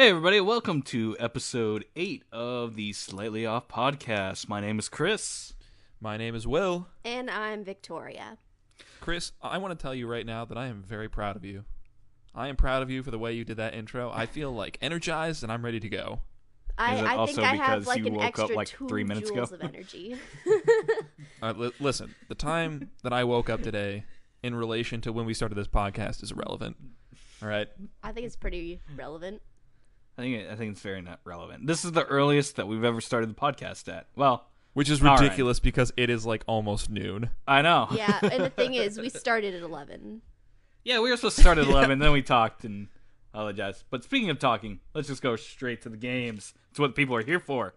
Hey everybody, welcome to episode 8 of the Slightly Off podcast. My name is Chris. My name is Will. And I'm Victoria. Chris, I want to tell you right now that I am very proud of you. I am proud of you for the way you did that intro. I feel like energized and I'm ready to go. I think I have like an extra like 3 minutes ago? joules of energy. Listen, the time that I woke up today in relation to when we started this podcast is irrelevant. All right? I think it's pretty relevant. I think it's very not relevant. This is the earliest that we've ever started the podcast at. Well, which is ridiculous because it is like almost noon. I know. Yeah, and the thing is, we started at 11. Yeah, we were supposed to start at 11, then we talked and apologize. But speaking of talking, let's just go straight to the games. It's what people are here for.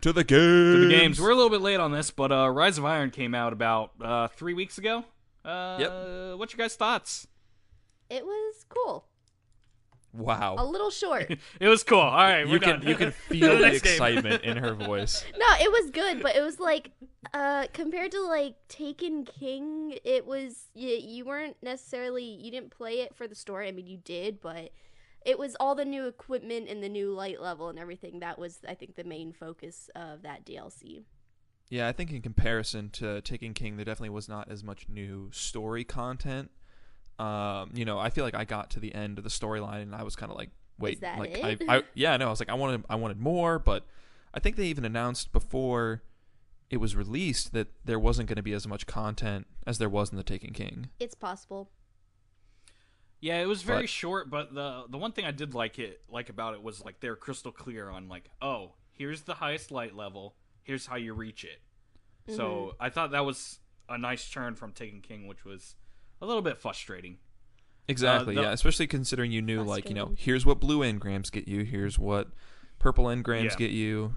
To the games. We're a little bit late on this, but Rise of Iron came out about 3 weeks ago. Yep. What's your guys' thoughts? It was cool. Wow. A little short. It was cool. All right, you can feel the excitement in her voice. No, it was good, but it was like compared to like Taken King, it was you weren't necessarily, you didn't play it for the story. I mean, you did, but it was all the new equipment and the new light level and everything. That was, I think, the main focus of that DLC. Yeah, I think in comparison to Taken King, there definitely was not as much new story content. I feel like I got to the end of the storyline and I was kind of like, wait, is that like it? I was like, I wanted more, but I think they even announced before it was released that there wasn't going to be as much content as there was in the Taken King. It's possible. Yeah, it was very short, but the one thing I did like about it was like they're crystal clear on like, oh, here's the highest light level, here's how you reach it. Mm-hmm. So I thought that was a nice turn from Taken King, which was a little bit frustrating. Exactly, yeah. Especially considering you knew, like, here's what blue engrams get you, here's what purple engrams get you,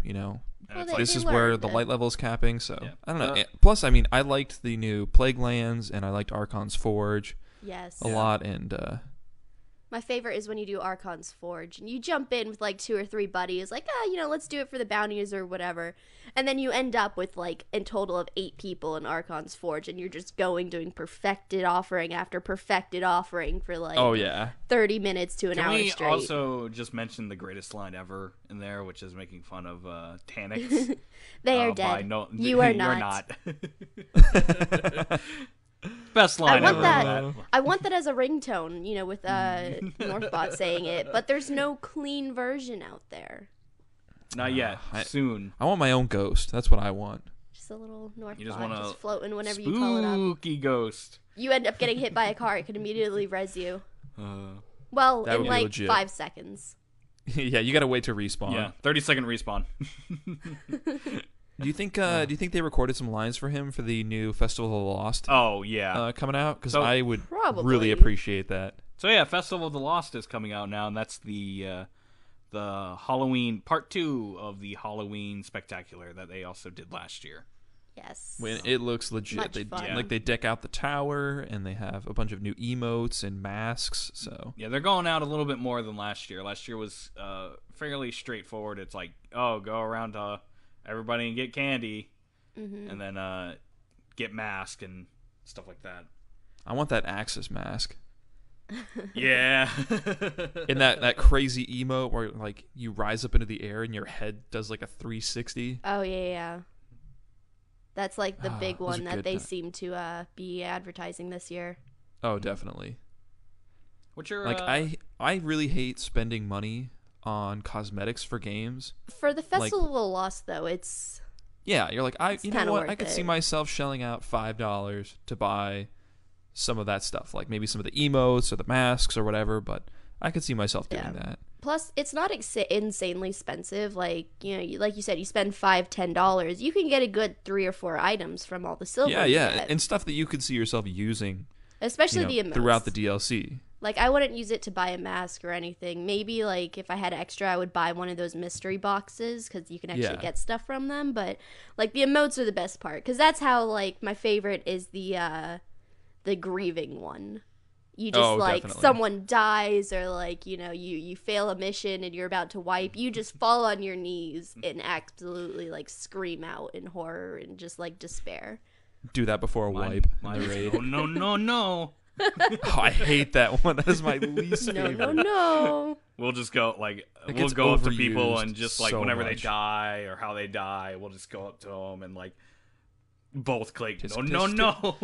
this is where the light level is capping, so, I don't know. Plus, I mean, I liked the new Plague Lands, and I liked Archon's Forge a lot, and my favorite is when you do Archon's Forge, and you jump in with, like, 2 or 3 buddies, like, let's do it for the bounties or whatever, and then you end up with, like, a total of 8 people in Archon's Forge, and you're just doing perfected offering after perfected offering for, like, 30 minutes to an hour straight. Can we also just mention the greatest line ever in there, which is making fun of Taniks? They are dead. You are not. Best line ever. I want that as a ringtone, with Northbot saying it, but there's no clean version out there. Not yet. Soon. I want my own ghost. That's what I want. Just a little Northbot just floating whenever you call it up. Spooky ghost. You end up getting hit by a car, it could immediately res you. In like legit. 5 seconds. Yeah, you gotta wait to respawn. Yeah, 30-second respawn. Do you think they recorded some lines for him for the new Festival of the Lost? Oh yeah, coming out, because I would probably really appreciate that. So yeah, Festival of the Lost is coming out now, and that's the Halloween part 2 of the Halloween Spectacular that they also did last year. Yes, when it looks legit. They deck out the tower and they have a bunch of new emotes and masks. So yeah, they're going out a little bit more than last year. Last year was fairly straightforward. It's like, oh, go around to everybody and get candy, and then get mask and stuff like that. I want that Axis mask. Yeah. In that crazy emote where like you rise up into the air and your head does like a 360. Oh yeah. That's like the big one that they seem to be advertising this year. Oh, definitely. What's your like I really hate spending money on cosmetics for games. For the Festival of the Lost, though, it's you're like, I could see myself shelling out $5 to buy some of that stuff, like maybe some of the emotes or the masks or whatever, but I could see myself doing that. Plus, it's not insanely expensive. Like, like you said, you spend $5-10, you can get a good 3 or 4 items from all the silver. Yeah, and stuff that you could see yourself using, especially the emotes throughout the DLC. Like, I wouldn't use it to buy a mask or anything. Maybe, like, if I had extra, I would buy one of those mystery boxes, because you can actually get stuff from them. But, like, the emotes are the best part, because that's how, like, my favorite is the grieving one. You just, definitely. Someone dies, or, like, you fail a mission and you're about to wipe. You just fall on your knees and absolutely, like, scream out in horror and just, like, despair. Do that before a wipe in the raid. No. Oh, I hate that one. That is my least favorite. No. we'll just go we'll go up to people and just like whenever they die or how they die, we'll just go up to them and like both click no.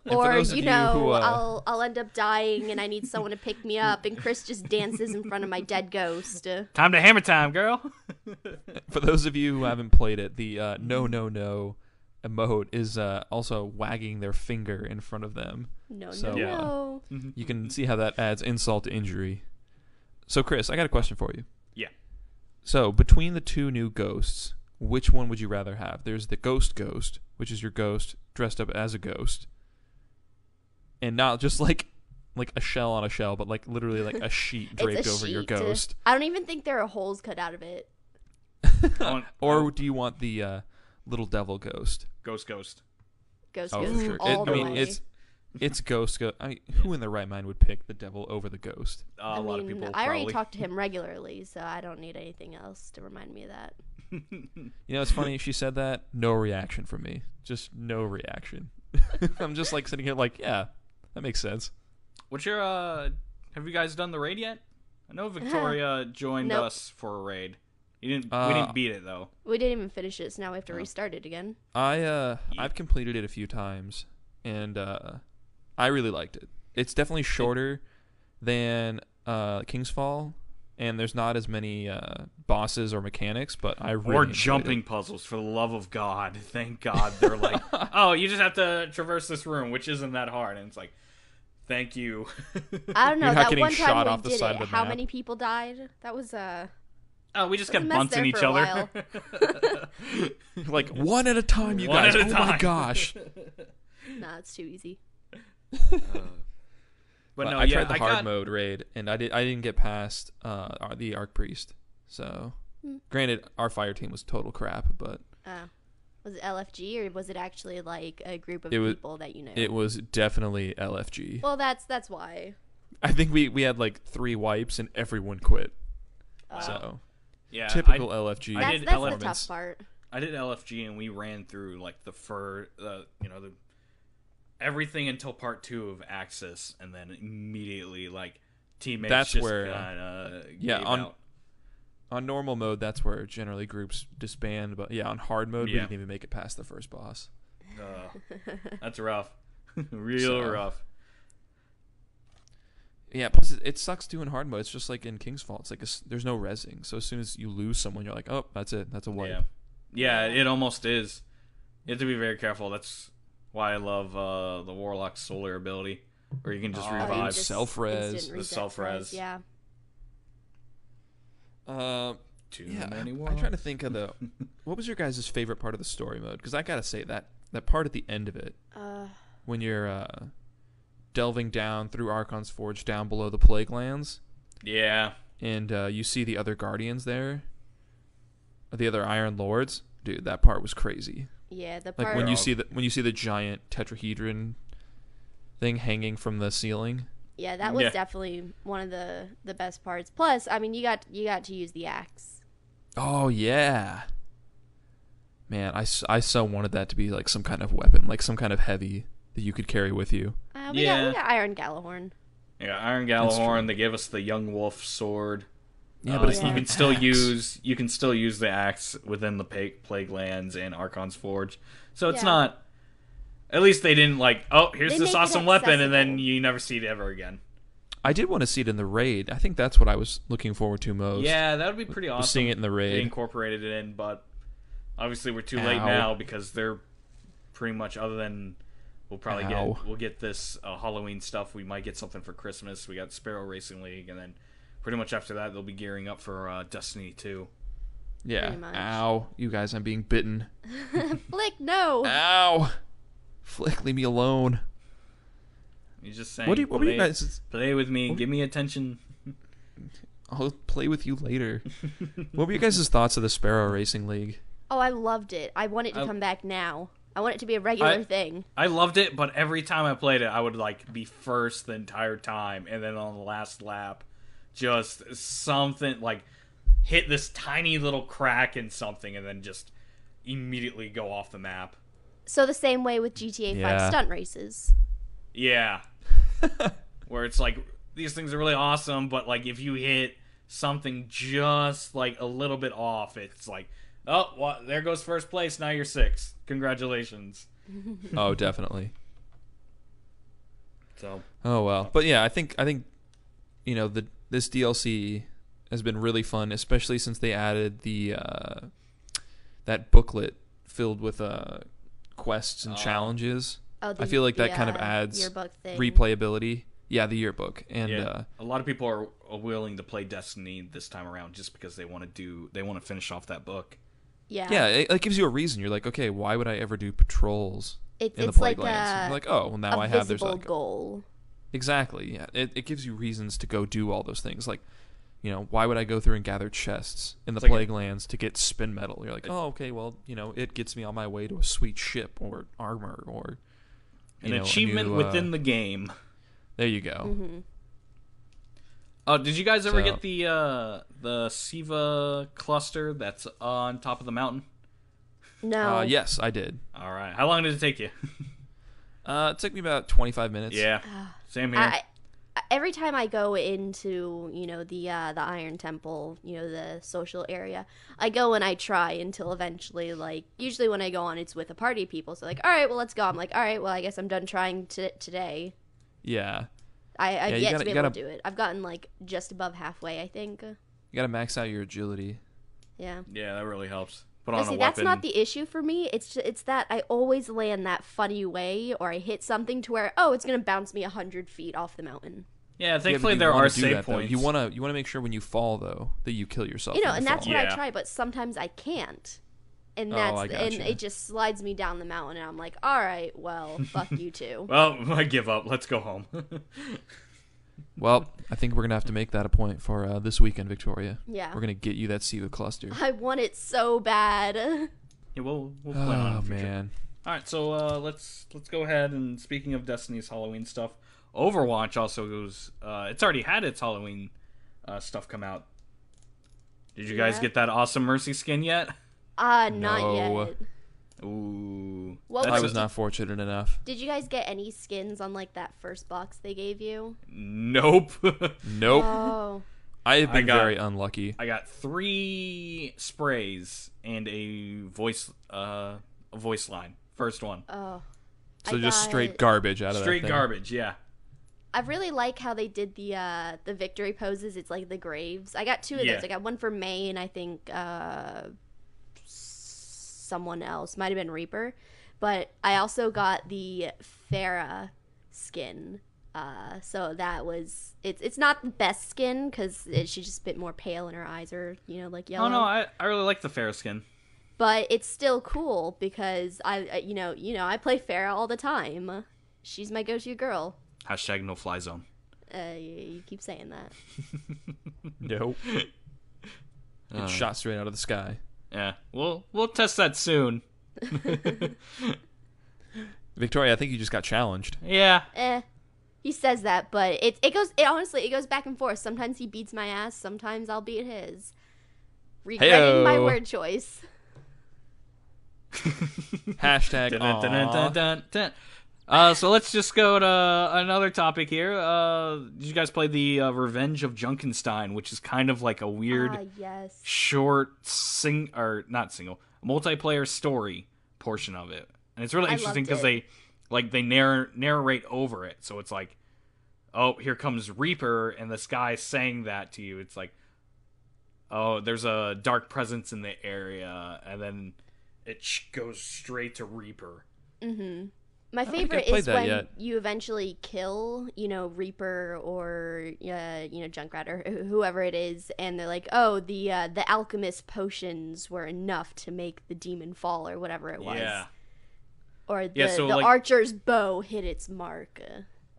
Or I'll end up dying and I need someone to pick me up, and Chris just dances in front of my dead ghost. Time to hammer time, girl. For those of you who haven't played it, the no emote is also wagging their finger in front of them. No. You can see how that adds insult to injury. So Chris, I got a question for you. Yeah. So between the two new ghosts, which one would you rather have? There's the ghost, which is your ghost dressed up as a ghost, and not just like a shell on a shell, but like literally like a sheet draped over your ghost. I don't even think there are holes cut out of it. Or do you want the little devil ghost? Ghost. For sure. It's ghost. I mean, who in their right mind would pick the devil over the ghost? A lot of people. I already talk to him regularly, so I don't need anything else to remind me of that. It's funny. She said that. No reaction from me. Just no reaction. I'm just like sitting here like, yeah, that makes sense. What's your have you guys done the raid yet? I know Victoria joined us for a raid. We didn't beat it though. We didn't even finish it, so now we have to restart it again. I've completed it a few times, and I really liked it. It's definitely shorter than King's Fall, and there's not as many bosses or mechanics, but I really enjoyed jumping puzzles, for the love of God. Thank God. They're like, oh, you just have to traverse this room, which isn't that hard. And it's like, thank you. I don't know. That one time we did it, how many people died? That was Oh, we just kept bunting each other. Like, one at a time, you guys. Oh my gosh. Nah, it's too easy. But no, I tried the hard mode raid, and I didn't get past the Arc Priest. So, granted, our fire team was total crap, but was it LFG or was it actually like a group of people that you know? It was definitely LFG. Well, that's why. I think we had like 3 wipes and everyone quit. So, yeah, typical LFG. That's the tough part. I did LFG and we ran through like the everything until part 2 of Axis, and then immediately like teammates that's just where kind of on normal mode, that's where generally groups disband, but on hard mode we didn't even make it past the first boss. That's rough. Real rough. Yeah, plus it sucks doing hard mode. It's just like in King's Fall. It's like there's no rezzing, so as soon as you lose someone, you're like, oh, that's it, that's a wipe. Yeah, it almost is. You have to be very careful. That's why I love the Warlock's solar ability, where you can just revive. Self-res. The self-res. Yeah. Too many I'm trying to think of what was your guys' favorite part of the story mode? Because I gotta say that part at the end of it, when you're delving down through Archon's Forge down below the Plague Lands. Yeah. And you see the other Guardians there, the other Iron Lords. Dude, that part was crazy. Yeah, the part like when you see the giant tetrahedron thing hanging from the ceiling. Yeah, that was definitely one of the best parts. Plus, I mean, you got to use the axe. Oh yeah, man, I so wanted that to be like some kind of weapon, like some kind of heavy that you could carry with you. We got Iron Gallahorn. Yeah, Iron Gallahorn. They give us the Young Wolf sword. Yeah, but you can still use the axe within the Plague Lands and Archon's Forge. So it's not. At least they didn't here's this awesome weapon, and then you never see it ever again. I did want to see it in the raid. I think that's what I was looking forward to most. Yeah, that would be pretty awesome. Seeing it in the raid. They incorporated it in, but obviously we're too late now because they're pretty much, other than we'll get this Halloween stuff. We might get something for Christmas. We got Sparrow Racing League, and then pretty much after that they'll be gearing up for Destiny 2. Yeah. Ow. You guys, I'm being bitten. Flick, no. Ow. Flick, leave me alone. You're just saying, what were you guys? Play with me. Give me attention. I'll play with you later. What were you guys' thoughts of the Sparrow Racing League? Oh, I loved it. I want it to come back now. I want it to be a regular thing. I loved it, but every time I played it, I would be first the entire time, and then on the last lap, just something hit this tiny little crack in something, and then just immediately go off the map. So the same way with GTA 5 stunt races. Yeah. Where it's these things are really awesome, but if you hit something just like a little bit off, it's like, oh, well, there goes first place. Now you're 6th. Congratulations. Oh, definitely. So. Oh well, but yeah, I think this DLC has been really fun, especially since they added the that booklet filled with quests and challenges. I feel like that kind of adds replayability. Yeah, the yearbook, and a lot of people are willing to play Destiny this time around just because they want to finish off that book. Yeah, it gives you a reason. You're like, okay, why would I ever do patrols in the Plague Lands? You're like, oh, well, now I have. There's like goal. Exactly. Yeah, it gives you reasons to go do all those things. Like, why would I go through and gather chests in the Plague Lands to get spin metal? You're like, oh, okay, well, it gets me on my way to a sweet ship or armor or an achievement within the game. There you go. Mm-hmm. Oh, did you guys ever get the Siva cluster that's on top of the mountain? No. Yes, I did. All right. How long did it take you? It took me about 25 minutes. Yeah. Same here. Every time I go into, the Iron Temple, the social area, I go and I try until eventually, like, usually when I go on, it's with a party of people. So, like, all right, well, let's go. I'm like, all right, well, I guess I'm done trying today. Yeah. I've yet to be able to do it. I've gotten, like, just above halfway, I think. You gotta max out your agility. Yeah. Yeah, that really helps. That's not the issue for me. It's that I always land that funny way, or I hit something to where, it's going to bounce me 100 feet off the mountain. Yeah, thankfully there are save points. You want to make sure when you fall, though, that you kill yourself. And that's what I try, but sometimes I can't. And it just slides me down the mountain, and I'm like, all right, well, fuck you too. Well, I give up. Let's go home. Well, I think we're going to have to make that a point for this weekend, Victoria. Yeah. We're going to get you that Siva cluster. I want it so bad. Yeah, we'll plan on it. Oh, man. All right, so let's go ahead, and speaking of Destiny's Halloween stuff, Overwatch also goes, it's already had its Halloween stuff come out. Did you guys get that awesome Mercy skin yet? Not yet. Ooh. I was not fortunate enough. Did you guys get any skins on, like, that first box they gave you? Nope. Nope. Oh. I have been very unlucky. I got 3 sprays and a voice line. First one. Oh. So just straight garbage out of that thing. Straight garbage, yeah. I really like how they did the victory poses. It's like the graves. I got 2 of those. I got one for May, and I think someone else. Might have been Reaper. But I also got the Farah skin. So that was... It's not the best skin, because she's just a bit more pale, and her eyes are, like yellow. Oh, no, I really like the Farah skin. But it's still cool, because I play Farah all the time. She's my go-to girl. Hashtag no fly zone. You keep saying that. Nope. It's shot straight out of the sky. Yeah, we'll test that soon. Victoria, I think you just got challenged. Yeah. He says that, but it goes back and forth. Sometimes he beats my ass. Sometimes I'll beat his. Regretting my word choice. Hashtag. So let's just go to another topic here. Did you guys play the Revenge of Junkenstein, which is kind of like a weird, short multiplayer story portion of it, and it's really interesting because they narrate over it. So it's like, oh, here comes Reaper, and this guy saying that to you. It's like, oh, there's a dark presence in the area, and then it goes straight to Reaper. Mm-hmm. My favorite is when you eventually kill, Reaper or Junkrat or whoever it is, and they're like, "Oh, the alchemist potions were enough to make the demon fall," or whatever it was. Yeah. Or the archer's bow hit its mark.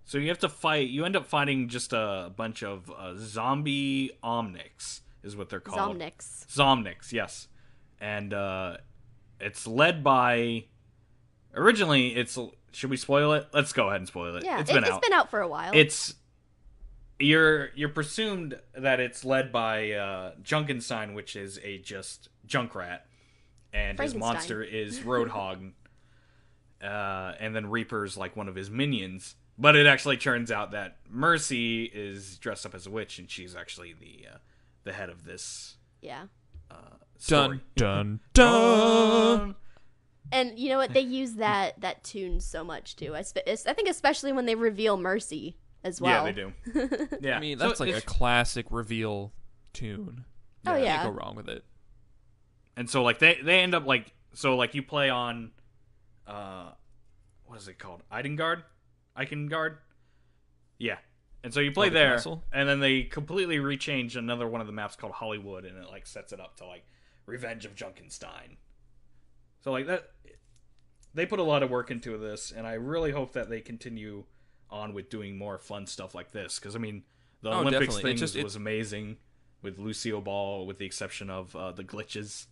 So you have to fight. You end up fighting just a bunch of zombie omnics, is what they're called. Zomnics, yes. And it's led by. Originally, should we spoil it? Let's go ahead and spoil it. Yeah, it's been out for a while. You're presumed that it's led by Junkenstein, which is a just Junkrat, and his monster is Roadhog, and then Reaper's like one of his minions. But it actually turns out that Mercy is dressed up as a witch, and she's actually the the head of this. Yeah. Story. Dun dun dun. And you know what? They use that tune so much too. I think especially when they reveal Mercy as well. Yeah, they do. Yeah, I mean that's like a classic reveal tune. Oh yeah, can't go wrong with it. And so like they end up like you play on, what is it called? Eikengard. Yeah. And so you play there, castle? And then they completely rechange another one of the maps called Hollywood, and it like sets it up to like Revenge of Junkenstein. So like that, they put a lot of work into this, and I really hope that they continue on with doing more fun stuff like this. Because I mean, the Olympics thing was amazing with Lucio Ball, with the exception of the glitches,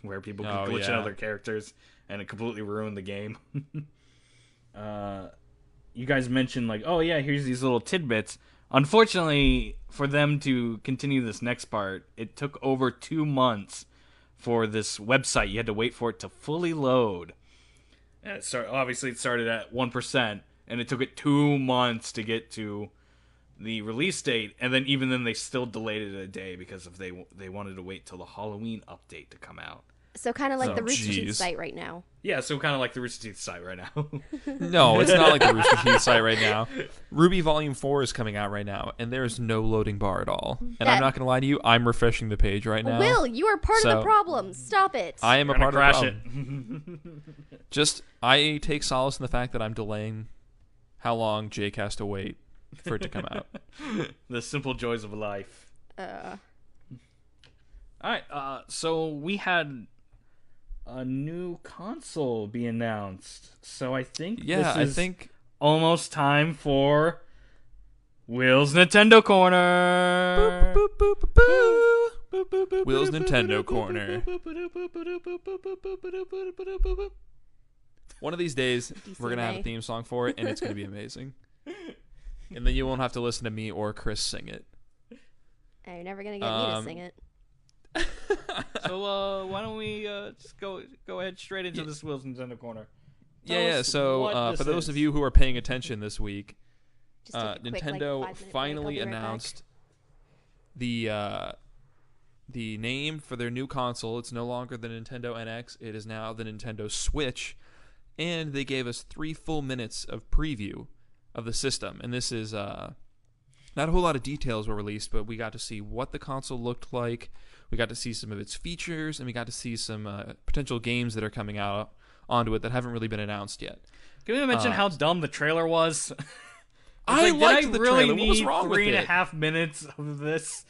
where people could glitch in other characters, and it completely ruined the game. You guys mentioned like, oh yeah, here's these little tidbits. Unfortunately, for them to continue this next part, it took over 2 months for this website. You had to wait for it to fully load. And it started at 1%, and it took it 2 months to get to the release date. And then even then, they still delayed it a day because they wanted to wait till the Halloween update to come out. So kind of like the Rooster Teeth site right now. Yeah, so kind of like the Rooster Teeth site right now. No, it's not like the Rooster Teeth site right now. Ruby Volume 4 is coming out right now, and there's no loading bar at all. And I'm not going to lie to you, I'm refreshing the page right now. Will, you are part of the problem. Stop it. I am a part of the problem. I take solace in the fact that I'm delaying how long Jake has to wait for it to come out. The simple joys of life. All right, so we had a new console be announced. So I think this is almost time for Will's Nintendo Corner. Boop, boop, boop, boop, boop. Boop, boop, boop, Will's Nintendo Corner. One of these days, we're going to have a theme song for it, and it's going to be amazing. And then you won't have to listen to me or Chris sing it. You're never going to get me to sing it. So why don't we just go ahead straight into this Will's Nintendo Corner? So for those of you who are paying attention this week, Nintendo finally announced the name for their new console. It's no longer the Nintendo NX. It is now the Nintendo Switch, and they gave us 3 full minutes of preview of the system. And this is not a whole lot of details were released, but we got to see what the console looked like. We got to see some of its features, and we got to see some potential games that are coming out onto it that haven't really been announced yet. Can we mention how dumb the trailer was? I liked the really trailer. What was wrong with it? 3.5 minutes of this.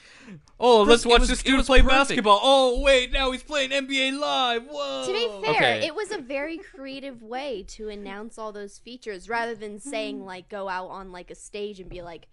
Oh, let's watch this dude play basketball. Oh, wait, now he's playing NBA Live. Whoa. To be fair, it was a very creative way to announce all those features rather than saying, like, go out on, like, a stage and be like,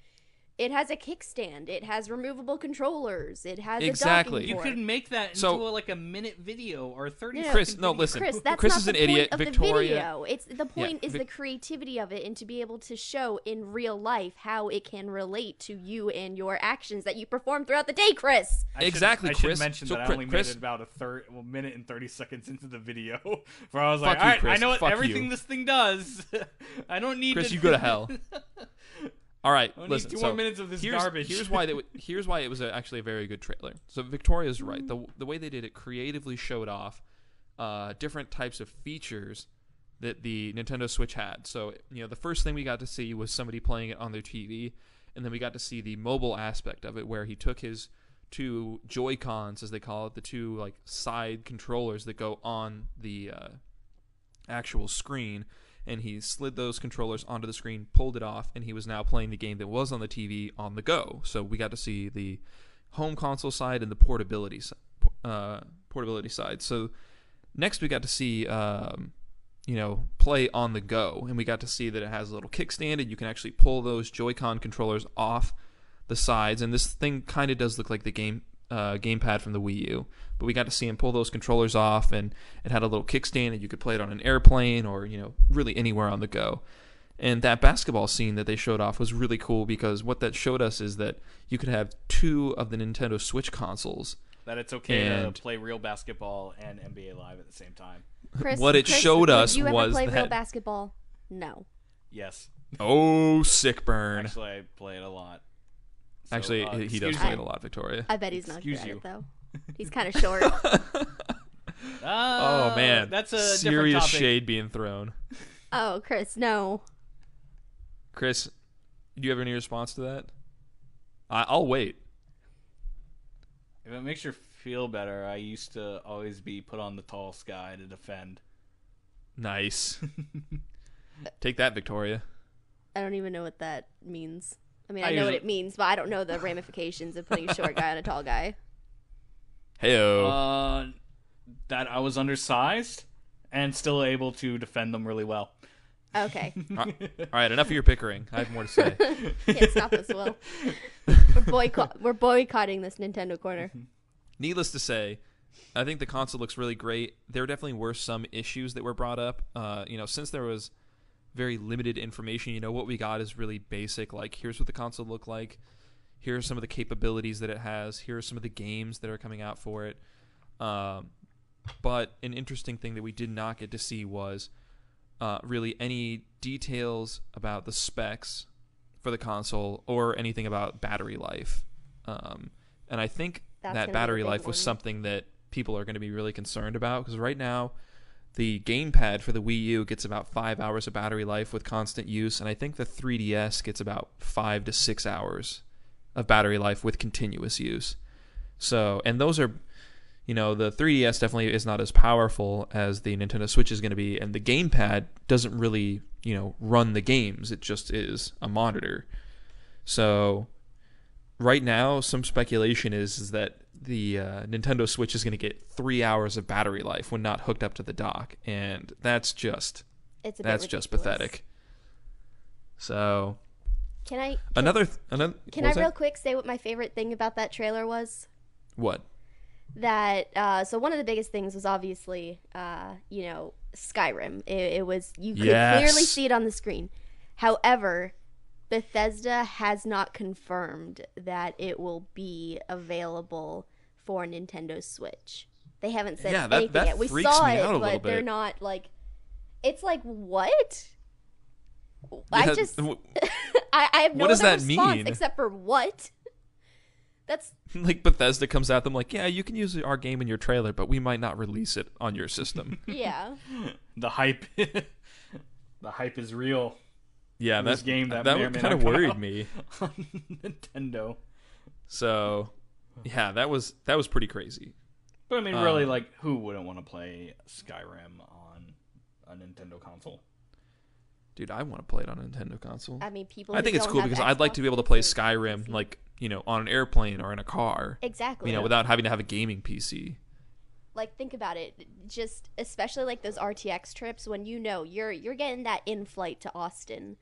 it has a kickstand. It has removable controllers. It has a docking port. You could make that into a minute video or 30 Chris, second no, video. listen. Chris, that's Chris not is the an idiot. point of Victoria. The video. It's the point is the creativity of it and to be able to show in real life how it can relate to you and your actions that you perform throughout the day, Chris. Exactly, Chris. I should mention that I only made it about a minute and 30 seconds into the video, where I was like, all right, I know everything this thing does. I don't need Chris, you go to hell. All right, listen. 2 more minutes of this garbage. Here's why it was actually a very good trailer. So Victoria's right. The way they did it creatively showed off different types of features that the Nintendo Switch had. So the first thing we got to see was somebody playing it on their TV, and then we got to see the mobile aspect of it, where he took his 2 Joy-Cons, as they call it, the 2 like side controllers that go on the actual screen. And he slid those controllers onto the screen, pulled it off, and he was now playing the game that was on the TV on the go. So we got to see the home console side and the portability side. So next we got to see, play on the go, and we got to see that it has a little kickstand, and you can actually pull those Joy-Con controllers off the sides. And this thing kind of does look like the gamepad from the Wii U, but we got to see him pull those controllers off, and it had a little kickstand, and you could play it on an airplane or really anywhere on the go. And that basketball scene that they showed off was really cool, because what that showed us is that you could have 2 of the Nintendo Switch consoles. That it's okay to play real basketball and NBA Live at the same time. Chris, showed us was you ever play that real basketball? No. Yes. Oh, sick burn. Actually, I play it a lot. Actually, he does play it a lot, Victoria. I bet he's not good at it, though. He's kind of short. Oh, man. That's a serious shade being thrown. Oh, Chris, no. Chris, do you have any response to that? I'll wait. If it makes you feel better, I used to always be put on the tallest guy to defend. Nice. Take that, Victoria. I don't even know what that means. I mean, I know what it means, but I don't know the ramifications of putting a short guy on a tall guy. Heyo. That I was undersized and still able to defend them really well. Okay. All right, enough of your pickering. I have more to say. Can't stop us, Will. We're boycotting this Nintendo corner. Needless to say, I think the console looks really great. There definitely were some issues that were brought up. Since there was very limited information, what we got is really basic. Like, here's what the console looked like. Here are some of the capabilities that it has. Here are some of the games that are coming out for it. But an interesting thing that we did not get to see was really any details about the specs for the console or anything about battery life. And I think that battery life was something that people are going to be really concerned about, because right now the gamepad for the Wii U gets about 5 hours of battery life with constant use, and I think the 3DS gets about 5 to 6 hours of battery life with continuous use. So, and those are, the 3DS definitely is not as powerful as the Nintendo Switch is going to be, and the gamepad doesn't really, run the games. It just is a monitor. So, right now, some speculation is that the Nintendo Switch is going to get 3 hours of battery life when not hooked up to the dock, and that's just pathetic. So, can I real quick say what my favorite thing about that trailer was? What? That so one of the biggest things was obviously Skyrim. It was, you could clearly see it on the screen. However, Bethesda has not confirmed that it will be available for Nintendo Switch. They haven't said anything yet. We saw it, but they're not like. It's like, what? I just I have no other response except for what. That's like Bethesda comes at them like, yeah, you can use our game in your trailer, but we might not release it on your system. Yeah. The hype is real. Yeah, this game that kind of worried me on Nintendo. So, yeah, that was pretty crazy. But I mean, really, like, who wouldn't want to play Skyrim on a Nintendo console? Dude, I want to play it on a Nintendo console. I mean, I think it's cool because I'd like to be able to play Skyrim, like, on an airplane or in a car. Exactly. Without having to have a gaming PC. Like, think about it. Just especially like those RTX trips when you're getting that in-flight to Austin.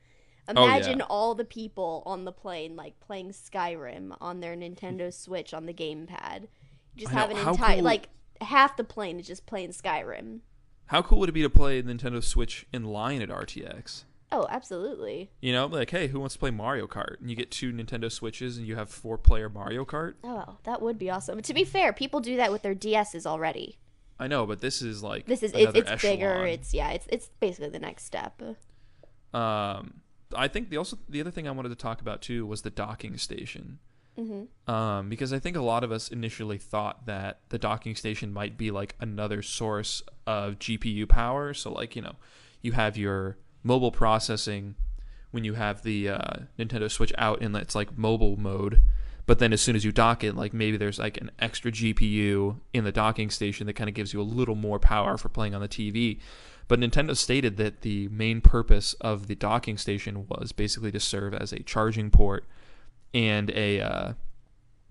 Imagine all the people on the plane like playing Skyrim on their Nintendo Switch on the gamepad. You just have an entire like half the plane is just playing Skyrim. How cool would it be to play Nintendo Switch in line at RTX? Oh, absolutely. Like, hey, who wants to play Mario Kart? And you get 2 Nintendo Switches and you have 4-player Mario Kart. Oh, that would be awesome. But to be fair, people do that with their DSs already. I know, but this is like it's echelon. bigger. It's basically the next step. I think the other thing I wanted to talk about too was the docking station. Mm-hmm. Because I think a lot of us initially thought that the docking station might be like another source of GPU power. So like, you have your mobile processing when you have the Nintendo Switch out in its like mobile mode, but then as soon as you dock it, like maybe there's like an extra GPU in the docking station that kind of gives you a little more power for playing on the TV. But Nintendo stated that the main purpose of the docking station was basically to serve as a charging port and a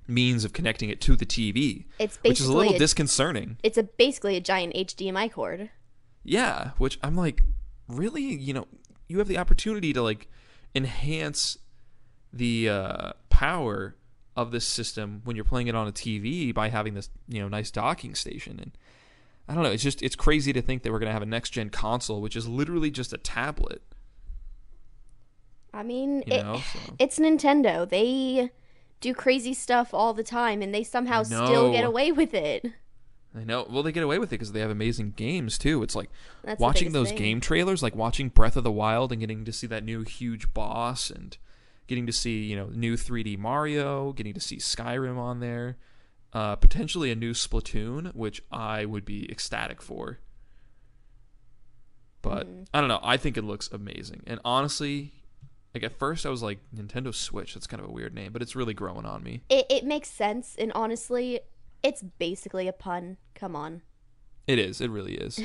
means of connecting it to the TV, which is a little disconcerting. It's basically a giant HDMI cord. Yeah, which I'm like, really? You have the opportunity to like enhance the power of this system when you're playing it on a TV by having this, nice docking station. And I don't know, it's crazy to think that we're going to have a next-gen console, which is literally just a tablet. I mean, it's Nintendo. They do crazy stuff all the time, and they somehow still get away with it. I know. Well, they get away with it because they have amazing games, too. It's like watching those game trailers, like watching Breath of the Wild and getting to see that new huge boss and getting to see, new 3D Mario, getting to see Skyrim on there, potentially a new Splatoon, which I would be ecstatic for. But I don't know. I think it looks amazing. And honestly, like at first I was like, Nintendo Switch, that's kind of a weird name, but it's really growing on me. It makes sense, and honestly, it's basically a pun. Come on. It is. It really is.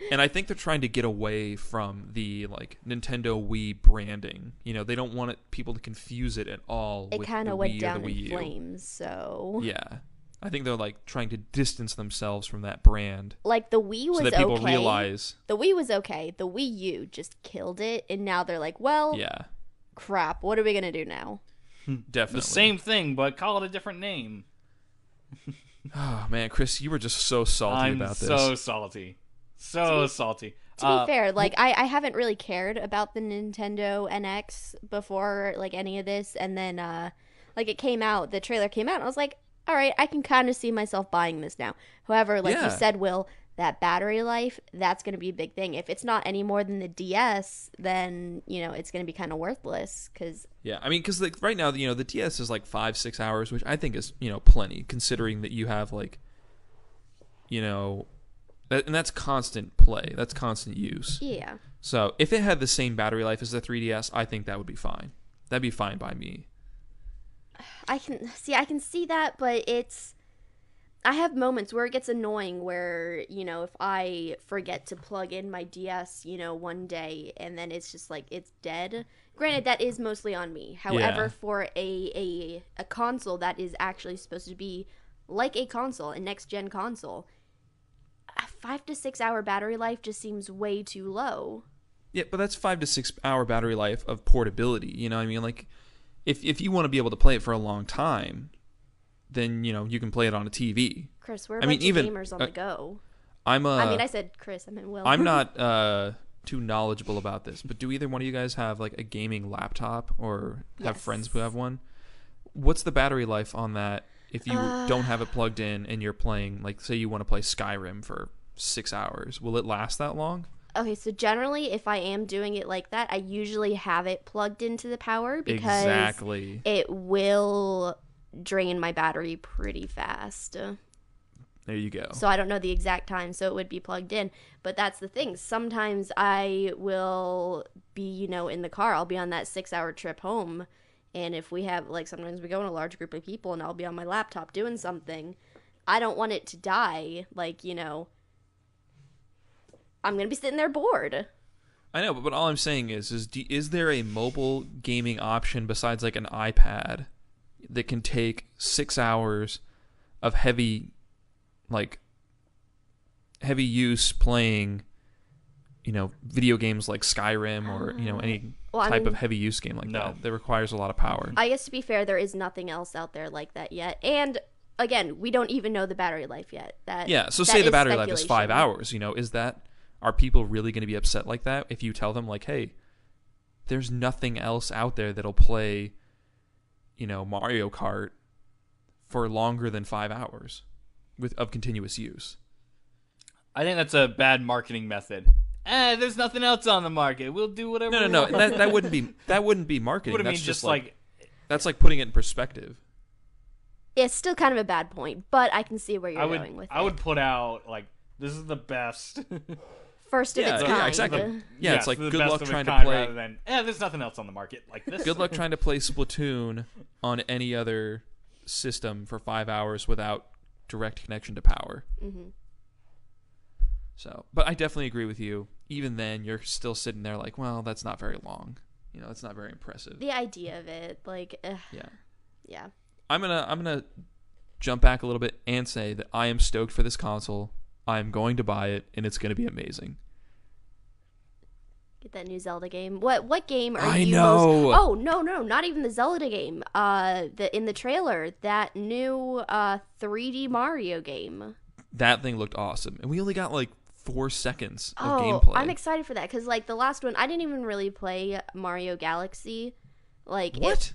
And I think they're trying to get away from the like Nintendo Wii branding. They don't want people to confuse it at all with the Wii or the Wii U. It kind of went down in flames, so... Yeah. I think they're like trying to distance themselves from that brand. Like the Wii was okay. So that people realize... The Wii was okay. The Wii U just killed it, and now they're like, well, yeah, crap, what are we going to do now? Definitely. The same thing, but call it a different name. Oh, man, Chris, you were just so salty about this. I'm so salty. So salty. To be fair, like I haven't really cared about the Nintendo NX before like any of this, and then like it came out, the trailer came out, and I was like, all right, I can kind of see myself buying this now. However, like you said, Will, that battery life, that's going to be a big thing. If it's not any more than the DS, then it's going to be kind of worthless. Yeah, I mean, because like right now, the DS is like 5-6 hours, which I think is plenty, considering that you have like and that's constant play. That's constant use. Yeah. So if it had the same battery life as the 3DS, I think that would be fine. That'd be fine by me. I can see that, but I have moments where it gets annoying where, if I forget to plug in my DS, one day and then it's just like it's dead. Granted, that is mostly on me. However, for a console that is actually supposed to be like a console, a next-gen console, a 5 to 6 hour battery life just seems way too low. Yeah, but that's 5 to 6 hour battery life of portability. You know what I mean? Like, if you want to be able to play it for a long time, then, you can play it on a TV. Chris, we're a bunch of gamers on the go. I said Chris, I meant Will. I'm not too knowledgeable about this, but do either one of you guys have, like, a gaming laptop or have friends who have one? What's the battery life on that? If you don't have it plugged in and you're playing, like, say you want to play Skyrim for 6 hours, will it last that long? Okay, so generally, if I am doing it like that, I usually have it plugged into the power because it will drain my battery pretty fast. There you go. So I don't know the exact time, so it would be plugged in. But that's the thing. Sometimes I will be, in the car. I'll be on that 6 hour trip home. And if we have, like, sometimes we go in a large group of people and I'll be on my laptop doing something, I don't want it to die. Like, I'm going to be sitting there bored. I know, but all I'm saying is there a mobile gaming option besides, like, an iPad that can take 6 hours of heavy use playing, video games like Skyrim or, any type of heavy use game like that requires a lot of power. I guess to be fair, there is nothing else out there like that yet. And again, we don't even know the battery life yet. So say the battery life is 5 hours, are people really going to be upset like that if you tell them, like, hey, there's nothing else out there that'll play, Mario Kart for longer than 5 hours of continuous use? I think that's a bad marketing method. There's nothing else on the market. We'll do whatever. No. That wouldn't be marketing. That's just that's like putting it in perspective. It's still kind of a bad point, but I can see where you're going with it. I would put out, like, this is the best. First of its kind. Yeah, exactly. It's like, good luck trying to play. Rather than, there's nothing else on the market like this. Good luck trying to play Splatoon on any other system for 5 hours without direct connection to power. Mm-hmm. So, but I definitely agree with you. Even then, you're still sitting there like, well, that's not very long. It's not very impressive. The idea of it, like, yeah. I'm gonna jump back a little bit and say that I am stoked for this console. I am going to buy it, and it's going to be amazing. Get that new Zelda game. What game are you? I know. Oh no, not even the Zelda game. In the trailer, that new 3D Mario game. That thing looked awesome, and we only got like 4 seconds of gameplay. I'm excited for that because, like, the last one, I didn't even really play Mario Galaxy. Like, what?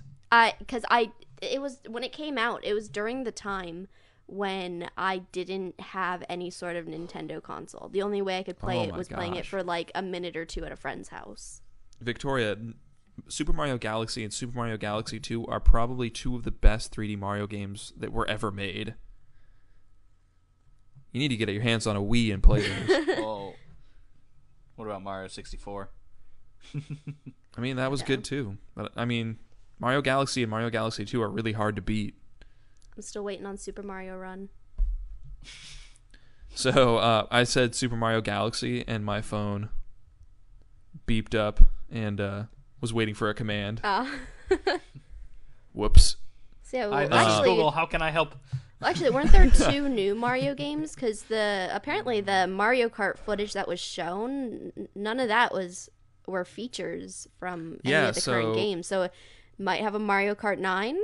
It was when it came out. It was during the time when I didn't have any sort of Nintendo console. The only way I could play it was playing it for like a minute or two at a friend's house. Victoria, Super Mario Galaxy and Super Mario Galaxy 2 are probably two of the best 3D Mario games that were ever made. You need to get your hands on a Wii and play those. Oh, what about Mario 64? I mean, that was good too. But I mean, Mario Galaxy and Mario Galaxy 2 are really hard to beat. I'm still waiting on Super Mario Run. So I said Super Mario Galaxy, and my phone beeped up and was waiting for a command. Whoops. So this is Google. How can I help? Well, actually, weren't there 2 new Mario games? Because apparently the Mario Kart footage that was shown, none of that were features from any of the current games. So it might have a Mario Kart 9.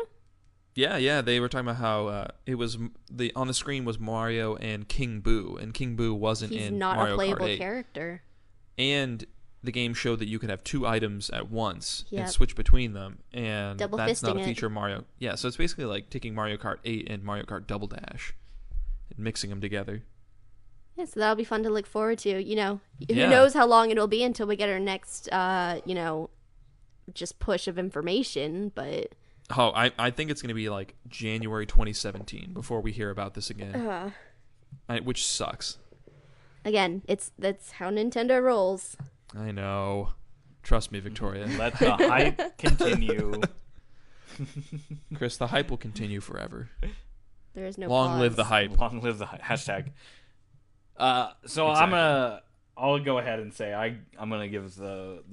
Yeah, they were talking about how it was on the screen was Mario and King Boo, and King Boo wasn't in Mario Kart 8. He's not a playable character. And the game showed that you could have 2 items at once and switch between them, and that's not a feature of Mario. Yeah, so it's basically like taking Mario Kart 8 and Mario Kart Double Dash and mixing them together. Yeah, so that'll be fun to look forward to. You know, who knows how long it'll be until we get our next, just push of information, but... Oh, I think it's going to be like January 2017 before we hear about this again, which sucks. Again, that's how Nintendo rolls. I know. Trust me, Victoria. Let the hype continue. Chris, the hype will continue forever. There is no Long live the hype. Long live the hype. Hashtag. So exactly. I'll go ahead and say I'm gonna give the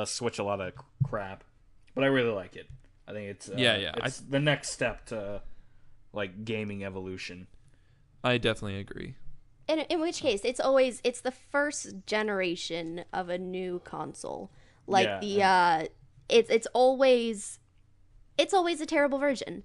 Switch a lot of crap, but I really like it. I think it's it's the next step to like gaming evolution. I definitely agree. In which case, it's the first generation of a new console. Like it's always a terrible version.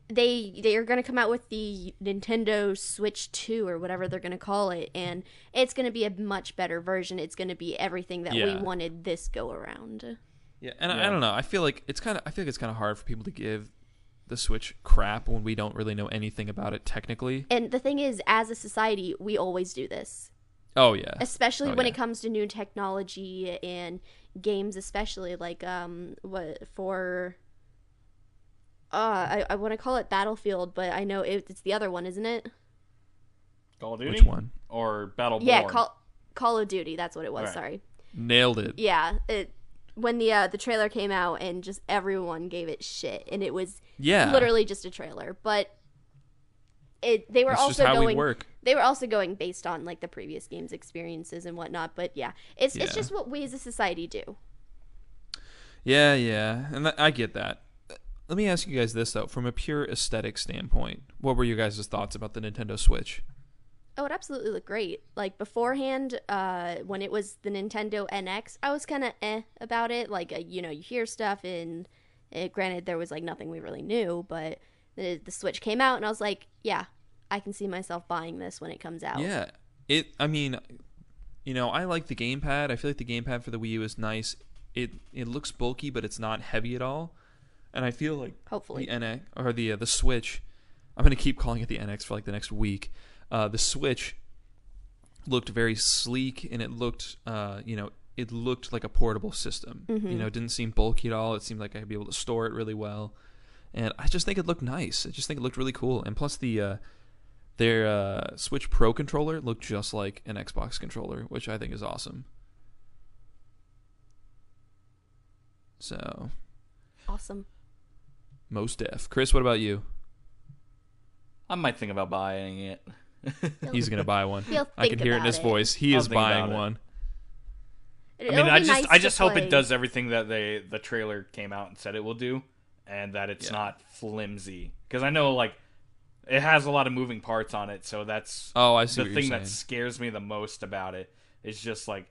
They are going to come out with the Nintendo Switch 2 or whatever they're going to call it, and it's going to be a much better version. It's going to be everything that we wanted this go around. Yeah, and I don't know. I feel like it's kind of hard for people to give the Switch crap when we don't really know anything about it technically. And the thing is, as a society, we always do this. Oh yeah. Especially when it comes to new technology and games, especially like I want to call it Battlefield, but I know it's the other one, isn't it? Call of Duty? Which one? Or Battleborn? Yeah, Call of Duty. That's what it was. Right. Sorry. Nailed it. Yeah. When the trailer came out and just everyone gave it shit, and it was literally just a trailer, but they were also going based on like the previous game's experiences and whatnot. But it's just what we as a society do. Yeah, and I get that. Let me ask you guys this though, from a pure aesthetic standpoint, what were your guys' thoughts about the Nintendo Switch? Oh, it absolutely looked great. Like beforehand, when it was the Nintendo NX, I was kind of about it. Like, you hear stuff, and granted, there was like nothing we really knew, but the Switch came out, and I was like, yeah, I can see myself buying this when it comes out. Yeah, I like the gamepad. I feel like the gamepad for the Wii U is nice. It looks bulky, but it's not heavy at all. And I feel like hopefully the NX or the Switch, I'm gonna keep calling it the NX for like the next week. The Switch looked very sleek, and it looked, it looked like a portable system. Mm-hmm. It didn't seem bulky at all. It seemed like I'd be able to store it really well, and I just think it looked nice. I just think it looked really cool. And plus, their Switch Pro controller looked just like an Xbox controller, which I think is awesome. So, awesome. Most def. Chris, what about you? I might think about buying it. He's gonna buy one. I can hear it in his voice. He is buying one. I just hope it does everything that the trailer came out and said it will do, and that it's not flimsy. Because I know like it has a lot of moving parts on it, so that's the thing that scares me the most about it. It's just like,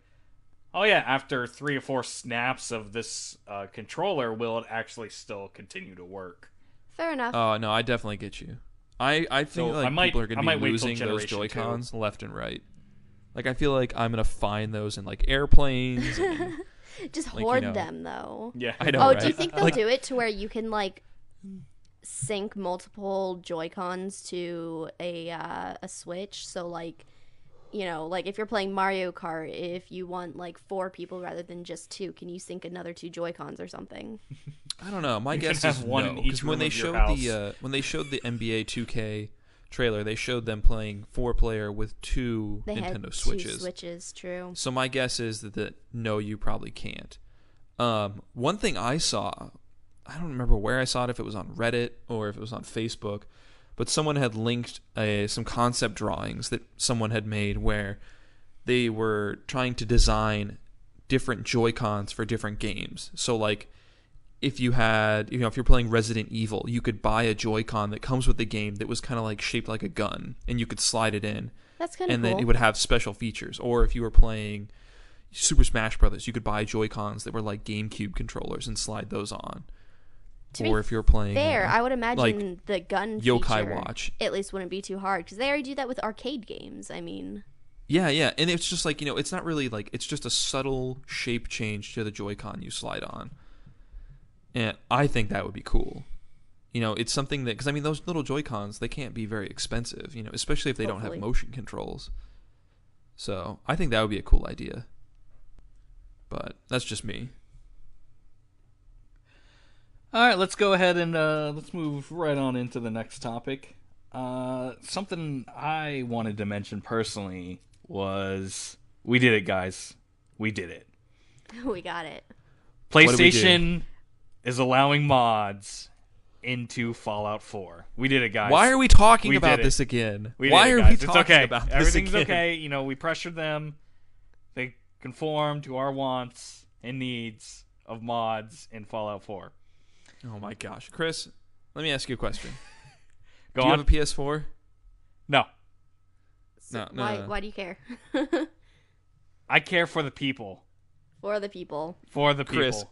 oh yeah, after 3 or 4 snaps of this controller, will it actually still continue to work? Fair enough. Oh no, I definitely get you. I think people are going to be losing those Joy-Cons left and right. Like, I feel like I'm going to find those in, like, airplanes. And, just hoard them, though. Yeah, I know, right? Do you think they'll do it to where you can, like, sync multiple Joy-Cons to a Switch? So, like, like if you're playing Mario Kart, if you want like 4 people rather than just 2, can you sync another 2 Joy-Cons or something? I don't know. My guess is no, because when they showed the NBA 2K trailer, they showed them playing 4-player with 2 Nintendo Switches. 2 Switches, true. So my guess is that no, you probably can't. One thing I saw, I don't remember where I saw it, if it was on Reddit or if it was on Facebook, but someone had linked some concept drawings that someone had made where they were trying to design different Joy-Cons for different games. So like if you had, if you're playing Resident Evil, you could buy a Joy-Con that comes with the game that was kind of like shaped like a gun, and you could slide it in. That's kind of cool. And then it would have special features. Or if you were playing Super Smash Brothers, you could buy Joy-Cons that were like GameCube controllers and slide those on. Or if you're playing I would imagine like the gun feature Yokai Watch at least wouldn't be too hard, because they already do that with arcade games. I mean, yeah, and it's just like, it's not really like, it's just a subtle shape change to the Joy-Con you slide on, and I think that would be cool. It's something that, because I mean those little Joy-Cons, they can't be very expensive, especially if they don't have motion controls. So I think that would be a cool idea, but that's just me. All right, let's go ahead and let's move right on into the next topic. Something I wanted to mention personally was, we did it, guys. We did it. We got it. PlayStation is allowing mods into Fallout 4. We did it, guys. Why are we talking about this again? Why are we talking about this again? Everything's okay. We pressured them. They conform to our wants and needs of mods in Fallout 4. Oh my gosh. Chris, let me ask you a question. Do you have a PS4? No. So No. Why do you care? I care for the people. For the people. For the people. Chris,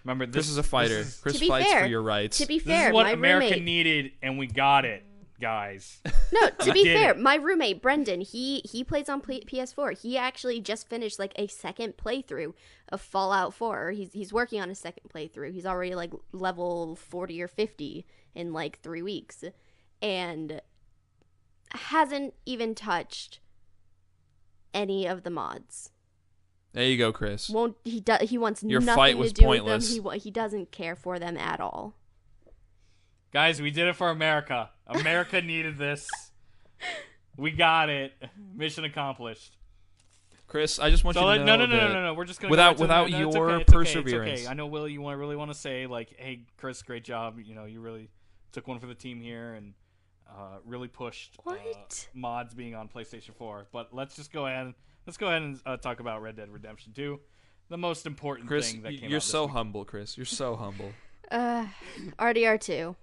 remember, Chris is a fighter. Chris fights for your rights. To be this fair, is what my America roommate needed, and we got it, guys. No, to be fair, my roommate Brendan, he plays on PS4. He actually just finished like a second playthrough of Fallout 4. He's working on a second playthrough. He's already like level 40 or 50 in like 3 weeks, and hasn't even touched any of the mods. There you go, Chris. He wants your nothing fight was to do pointless. with them. He doesn't care for them at all. Guys, we did it for America. America needed this. We got it. Mission accomplished. Chris, I just want you to know No. We're just gonna without no, your it's perseverance. It's okay. I know, Will, you really want to say like, "Hey, Chris, great job. You really took one for the team here and really pushed mods being on PlayStation 4." But let's go ahead and talk about Red Dead Redemption 2, the most important thing that came out. You're so humble, Chris. You're so humble. RDR2.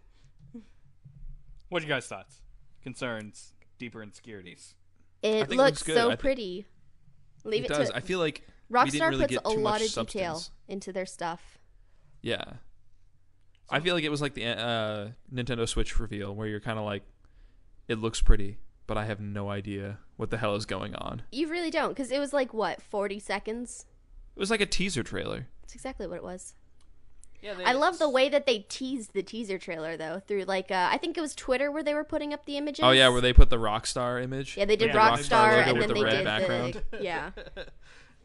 What are you guys' thoughts? Concerns, deeper insecurities? It looks so pretty. Leave it does. I feel like Rockstar really puts a lot of substance. detail into their stuff. Yeah. I feel like it was like the Nintendo Switch reveal where you're kind of like, it looks pretty, but I have no idea what the hell is going on. You really don't, because it was like, what, 40 seconds? It was like a teaser trailer. That's exactly what it was. Yeah, I love the way that they teased the teaser trailer, though, through, like, I think it was Twitter where they were putting up the images. Oh, yeah, where they put the Rockstar image. Yeah, they did Rockstar, and then they did background. Yeah.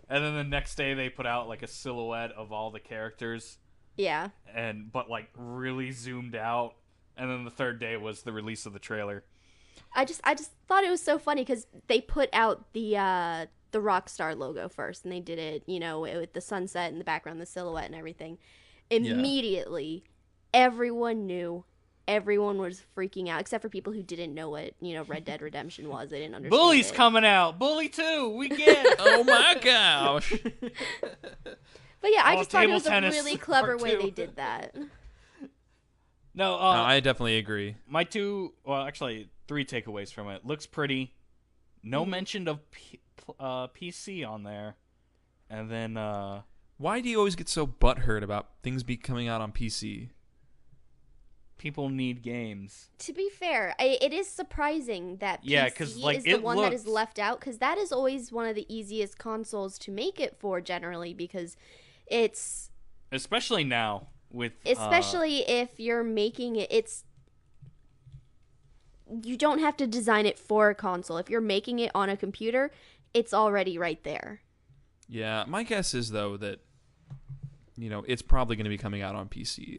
And then the next day they put out, like, a silhouette of all the characters. Yeah. But, like, really zoomed out. And then the third day was the release of the trailer. I just thought it was so funny, because they put out the Rockstar logo first, and they did it, with the sunset in the background, the silhouette and everything. Immediately, everyone knew. Everyone was freaking out, except for people who didn't know what, Red Dead Redemption was. They didn't understand Bully's coming out. Bully 2. We get it. Oh, my gosh. But yeah, I just thought it was a really clever way they did that. No, I definitely agree. My three takeaways from it. Looks pretty. No mention of PC on there. And then, why do you always get so butthurt about things coming out on PC? People need games. To be fair, it is surprising that PC is the one that is left out, because that is always one of the easiest consoles to make it for, generally, because it's... Especially now, with... Especially if you're making it... It's... you don't have to design it for a console. If you're making it on a computer, it's already right there. Yeah, my guess is though that it's probably going to be coming out on PC.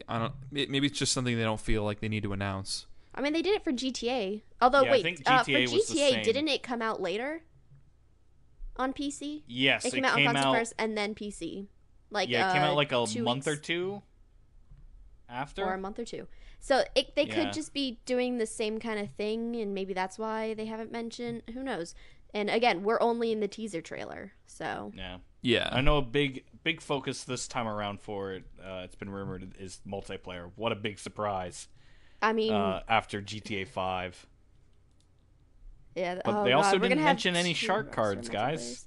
Maybe it's just something they don't feel like they need to announce. I mean, they did it for GTA. Although I think GTA for was the GTA, same. didn't it come out later on PC? Yes, it came out on console first and then PC. It came out like a month or two after, or a month or two. So they could just be doing the same kind of thing, and maybe that's why they haven't mentioned. Who knows? And again, we're only in the teaser trailer, so yeah. I know a big focus this time around for it. It's been rumored is multiplayer. What a big surprise! I mean, after GTA 5. Yeah, but they also didn't mention any shark cards, guys.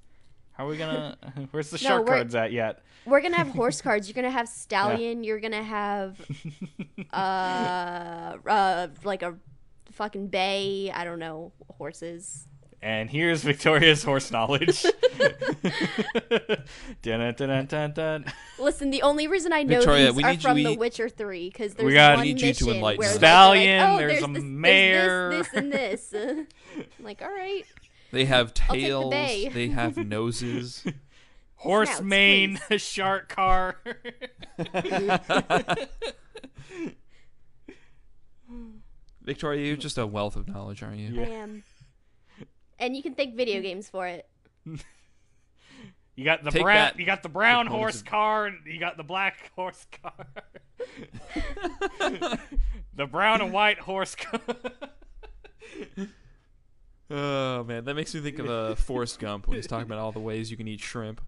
How are we gonna? Where's the shark cards at yet? We're gonna have horse cards. You're gonna have stallion. Yeah. You're gonna have like a fucking bay. I don't know, horses. And here's Victoria's horse knowledge. Dun, dun, dun, dun. Listen, the only reason I know Victoria, these are from The Witcher 3 because there's one mission where stallion, there's a mare, there's this, and this. I'm like, all right. They have tails. They have noses. Horse mane, a shark car. Victoria, you're just a wealth of knowledge, aren't you? I am. And you can thank video games for it. You got the brown horse car, you got the black horse car. The brown and white horse car. Oh man, that makes me think of Forrest Gump when he's talking about all the ways you can eat shrimp.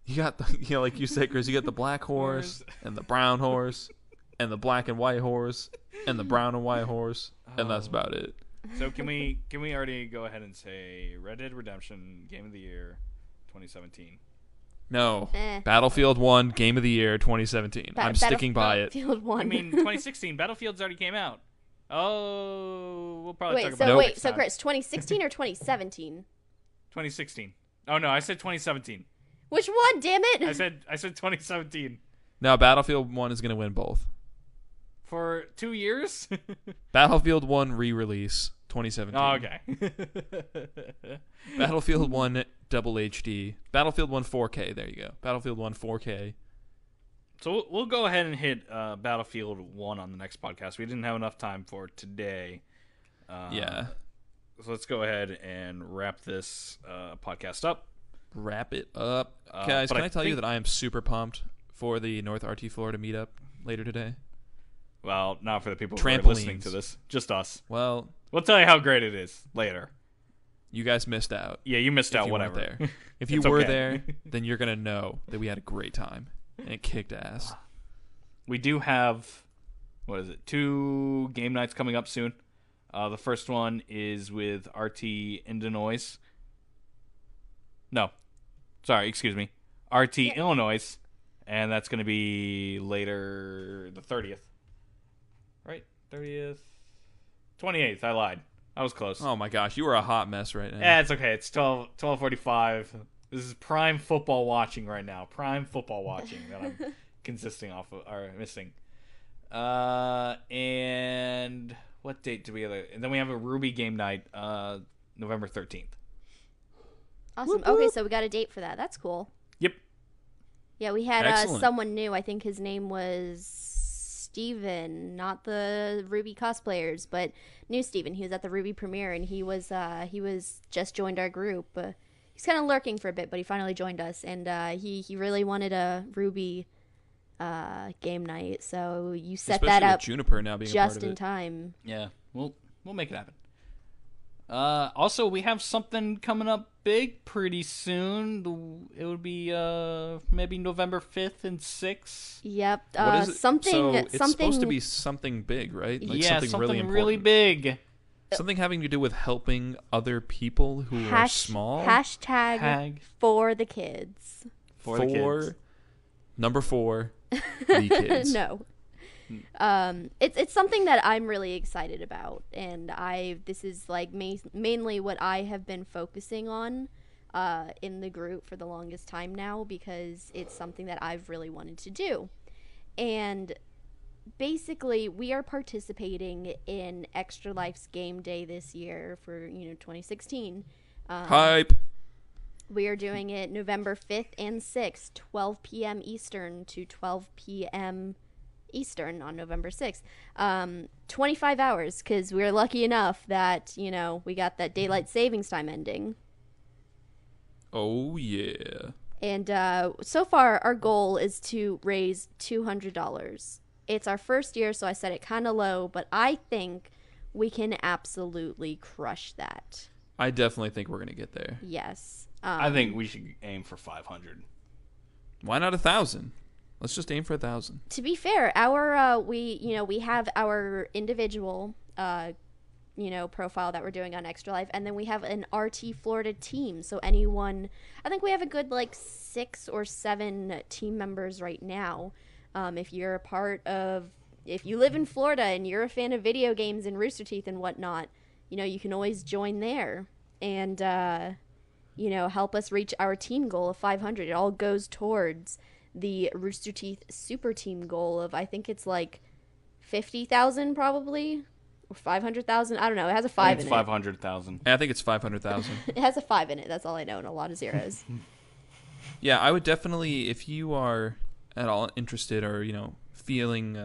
You got like you said, Chris, you got the black horse and the brown horse and the black and white horse and the brown and white horse, and that's about it. So can we already go ahead and say Red Dead Redemption Game of the Year 2017? No. Battlefield 1 Game of the Year 2017. I'm sticking by it. Battlefield 1. I mean 2016. Battlefield's already came out. Oh, we'll probably talk about it. So Chris, 2016 or 2017? 2016. Oh no, I said 2017. Which one? Damn it! I said 2017. No, Battlefield 1 is going to win both. For 2 years? Battlefield 1 re-release 2017. Oh, okay. Battlefield 1 double HD. Battlefield 1 4K. There you go. Battlefield 1 4K. So we'll go ahead and hit Battlefield 1 on the next podcast. We didn't have enough time for today. Yeah. So let's go ahead and wrap this podcast up. Wrap it up. Guys, can I tell you that I am super pumped for the North RT Florida meetup later today? Well, not for the people who are listening to this. Just us. Well, we'll tell you how great it is later. You guys missed out. Yeah, you missed out, whatever. There. If you were there, then you're going to know that we had a great time. And it kicked ass. We do have, 2 game nights coming up soon. The first one is with RT Illinois. No. Sorry, excuse me. RT Illinois. And that's going to be later, the 30th. Right? 30th? 28th, I lied. I was close. Oh my gosh, you are a hot mess right now. Yeah, it's okay. It's 12:45. This is prime football watching right now. Prime football watching that I'm consisting off of, or missing. And what date do we have? And then we have a Ruby game night, November 13th. Awesome. Whoop, whoop. Okay, so we got a date for that. That's cool. Yep. Yeah, we had someone new. I think his name was Steven, not the Ruby cosplayers, but new Steven. He was at the Ruby premiere, and he was just joined our group. He's kind of lurking for a bit, but he finally joined us, and he really wanted a Ruby game night, so you set that up Juniper now being just in time. Yeah, we'll make it happen. Also, we have something coming up big pretty soon. It would be maybe November 5th and 6th. Yep. What is it? It's supposed to be something big, right? Like something really big. Something having to do with helping other people who are small. Hashtag for the kids. For the kids. Number 4, the kids. No. It's something that I'm really excited about, and this is like mainly what I have been focusing on in the group for the longest time now, because it's something that I've really wanted to do. And basically, we are participating in Extra Life's game day this year for 2016. Hype. We are doing it November 5th and 6th, 12 p.m. Eastern to 12 p.m. Eastern on November 6th. 25 hours, because we're lucky enough that, we got that daylight savings time ending. Oh, yeah. And so far, our goal is to raise $200. It's our first year, so I set it kind of low, but I think we can absolutely crush that. I definitely think we're going to get there. Yes. I think we should aim for 500. Why not 1,000? Let's just aim for 1,000. To be fair, our we have our individual profile that we're doing on Extra Life, and then we have an RT Florida team. So anyone, I think we have a good 6 or 7 team members right now. If you're if you live in Florida and you're a fan of video games and Rooster Teeth and whatnot, you can always join there and help us reach our team goal of 500. It all goes towards the Rooster Teeth super team goal of, I think it's 50,000 probably, or 500,000. I don't know. It has a 5 in it. 500,000. I think it's 500,000. It has a 5 in it. That's all I know, and a lot of zeros. Yeah, I would definitely, if you are at all interested or, feeling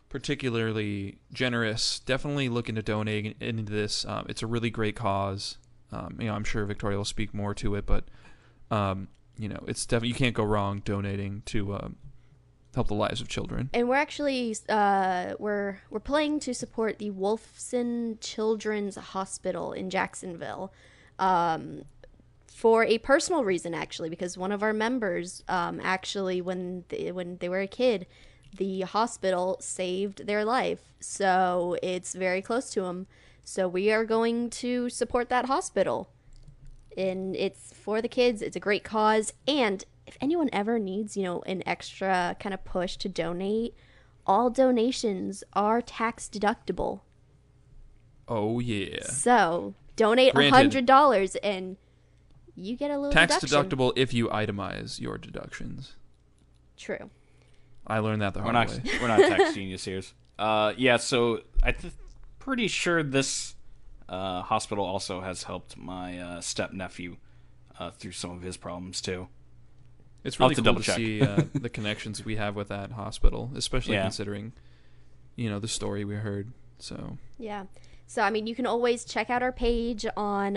particularly generous, definitely look into donating into this. It's a really great cause. I'm sure Victoria will speak more to it, but it's definitely, you can't go wrong donating to help the lives of children. And we're actually we're playing to support the Wolfson Children's Hospital in Jacksonville, for a personal reason, actually, because one of our members actually when they were a kid, the hospital saved their life, so it's very close to them. So we are going to support that hospital. And it's for the kids. It's a great cause. And if anyone ever needs, an extra kind of push to donate, all donations are tax deductible. Oh, yeah. So donate $100 and you get a little tax deduction. Deductible if you itemize your deductions. True. I learned that the hard way. We're not tax geniuses. Yeah, so pretty sure this hospital also has helped my step-nephew through some of his problems, too. It's really cool to see the connections we have with that hospital, especially considering, the story we heard. So yeah. So, you can always check out our page on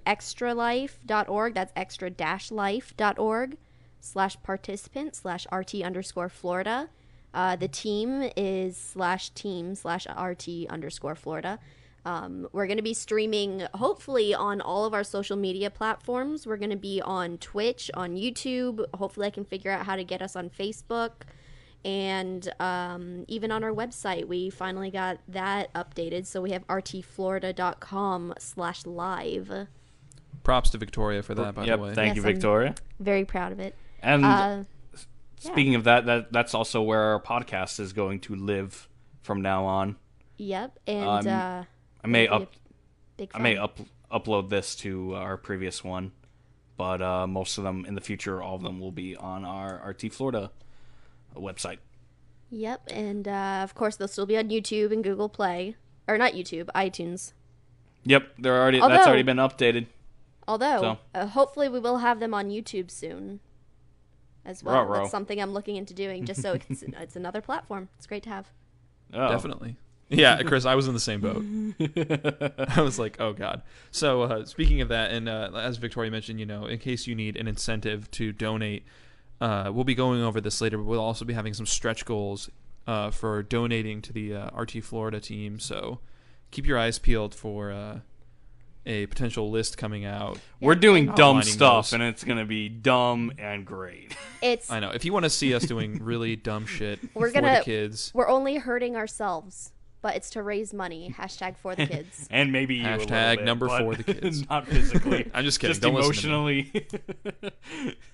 extralife.org. That's extra-life.org/participant/RT_Florida. The team is /team/RT_Florida. We're going to be streaming, hopefully, on all of our social media platforms. We're going to be on Twitch, on YouTube. Hopefully I can figure out how to get us on Facebook. And even on our website, we finally got that updated. So we have rtflorida.com/live. Props to Victoria for that, by the way. Thank you, Victoria. I'm very proud of it. And speaking of that's also where our podcast is going to live from now on. Yep, and I may upload this to our previous one, but most of them in the future, all of them will be on our RT Florida website. Yep, and of course they'll still be on YouTube and Google Play, or not YouTube, iTunes. Yep, that's already been updated. Although, hopefully we will have them on YouTube soon as well. That's something I'm looking into doing, just so it's another platform. It's great to have. Oh. Definitely. Yeah, Chris, I was in the same boat. I was like, oh, God. So speaking of that, and as Victoria mentioned, in case you need an incentive to donate, we'll be going over this later, but we'll also be having some stretch goals for donating to the RT Florida team. So keep your eyes peeled for a potential list coming out. We're doing dumb stuff, and it's going to be dumb and great. I know. If you want to see us doing really dumb shit for the kids. We're only hurting ourselves, but it's to raise money. #for the kids. And maybe you number for the kids. Not physically. I'm just kidding. Just Don't emotionally.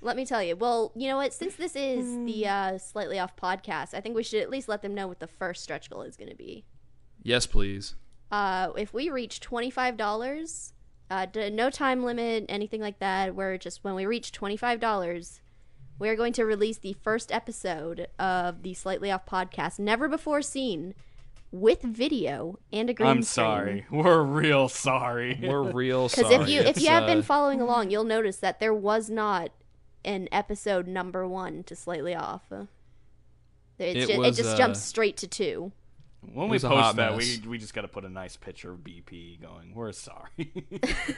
Let me tell you. Well, you know what? Since this is the Slightly Off podcast, I think we should at least let them know what the first stretch goal is going to be. Yes, please. If we reach $25, no time limit, anything like that, when we reach $25, we are going to release the first episode of the Slightly Off podcast, never before seen, with video and a green screen. I'm sorry. We're real sorry. We're real sorry. Because if you have been following along, you'll notice that there was not an episode number 1 to Slightly Off. It just jumps straight to 2. When we post that, we just got to put a nice picture of BP going, we're sorry.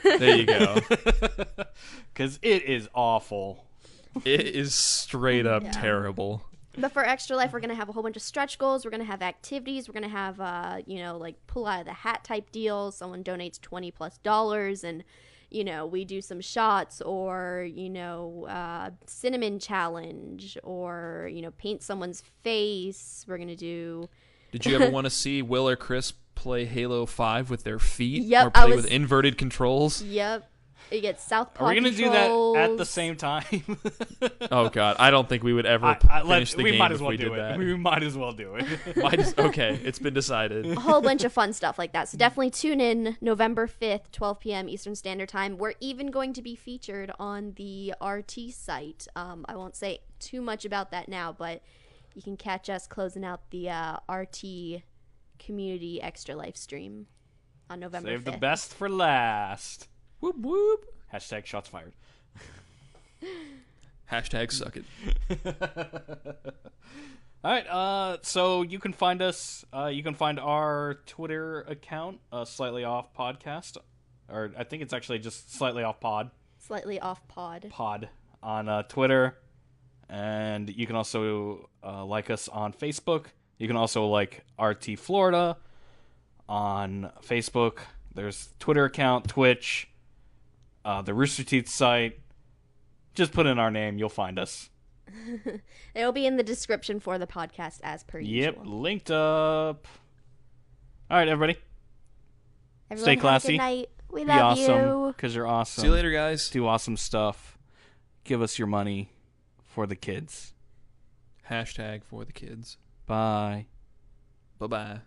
There you go. Because it is awful. It is straight up terrible. But for Extra Life, we're going to have a whole bunch of stretch goals. We're going to have activities. We're going to have, like pull out of the hat type deals. Someone donates $20+ and, we do some shots or, cinnamon challenge or, paint someone's face. We're going to do... Did you ever want to see Will or Chris play Halo 5 with their feet? Yep, or play with inverted controls? Yep. You get Southpaw Are we going to do controls. that at the same time? Oh, God. I don't think we would ever finish the game if we did that. We might as well do it. Okay, it's been decided. A whole bunch of fun stuff like that. So definitely tune in November 5th, 12 p.m. Eastern Standard Time. We're even going to be featured on the RT site. I won't say too much about that now, but you can catch us closing out the RT Community Extra Life stream on November 5th. Save the best for last. Whoop, whoop. Hashtag shots fired. Hashtag suck it. All right, so you can find us, you can find our Twitter account, Slightly Off Podcast, or I think it's actually just Slightly Off Pod. Slightly Off Pod. Pod on Twitter, and you can also like us on Facebook. You can also like RT Florida on Facebook. There's Twitter account, Twitch, the Rooster Teeth site. Just put in our name, you'll find us. It'll be in the description for the podcast as per usual. Yep, linked up. All right, everybody. Everyone stay classy. Have a good night. We love you. Be awesome, because you're awesome. See you later, guys. Do awesome stuff. Give us your money for the kids. Hashtag for the kids. Bye. Bye-bye.